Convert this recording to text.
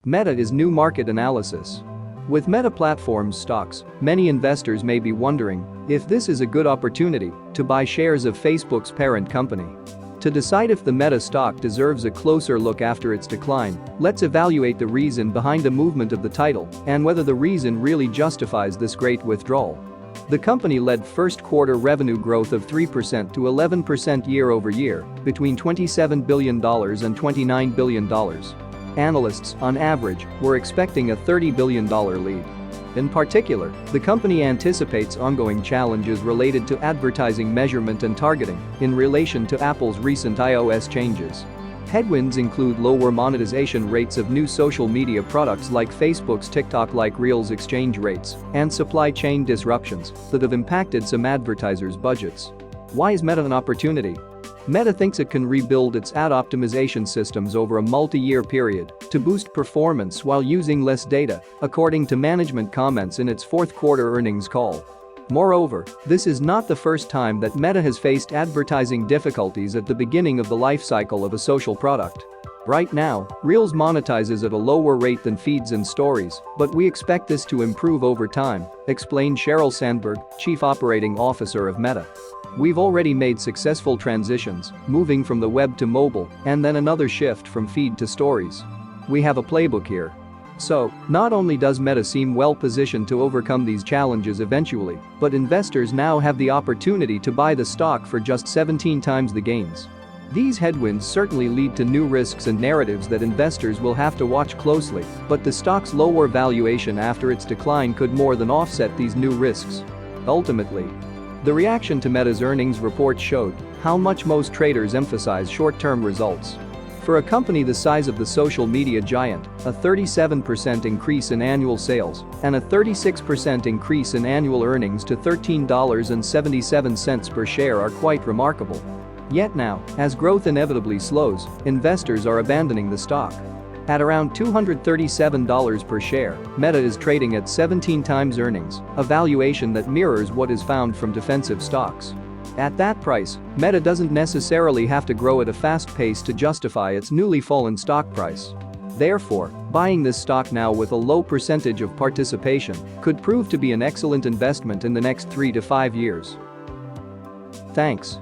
Meta is new market analysis. With Meta Platforms stocks, many investors may be wondering if this is a good opportunity to buy shares of Facebook's parent company. To decide if the Meta stock deserves a closer look after its decline, let's evaluate the reason behind the movement of the title and whether the reason really justifies this great withdrawal. The company led first quarter revenue growth of 3% to 11% year-over-year, between $27 billion and $29 billion. Analysts, on average, were expecting a $30 billion lead. In particular, the company anticipates ongoing challenges related to advertising measurement and targeting in relation to Apple's recent iOS changes. Headwinds include lower monetization rates of new social media products like Facebook's TikTok-like Reels exchange rates and supply chain disruptions that have impacted some advertisers' budgets. Why is Meta an opportunity? Meta thinks it can rebuild its ad optimization systems over a multi-year period to boost performance while using less data, according to management comments in its fourth quarter earnings call. Moreover, this is not the first time that Meta has faced advertising difficulties at the beginning of the life cycle of a social product. Right now, Reels monetizes at a lower rate than feeds and stories, but we expect this to improve over time, explained Sheryl Sandberg, Chief Operating Officer of Meta. We've already made successful transitions, moving from the web to mobile, and then another shift from feed to stories. We have a playbook here. So, not only does Meta seem well positioned to overcome these challenges eventually, but investors now have the opportunity to buy the stock for just 17 times the gains. These headwinds certainly lead to new risks and narratives that investors will have to watch closely, but the stock's lower valuation after its decline could more than offset these new risks. Ultimately, the reaction to Meta's earnings report showed how much most traders emphasize short-term results. For a company the size of the social media giant, a 37% increase in annual sales and a 36% increase in annual earnings to $13.77 per share are quite remarkable. Yet now, as growth inevitably slows, investors are abandoning the stock. At around $237 per share, Meta is trading at 17 times earnings, a valuation that mirrors what is found from defensive stocks. At that price, Meta doesn't necessarily have to grow at a fast pace to justify its newly fallen stock price. Therefore, buying this stock now with a low percentage of participation could prove to be an excellent investment in the next 3 to 5 years. Thanks.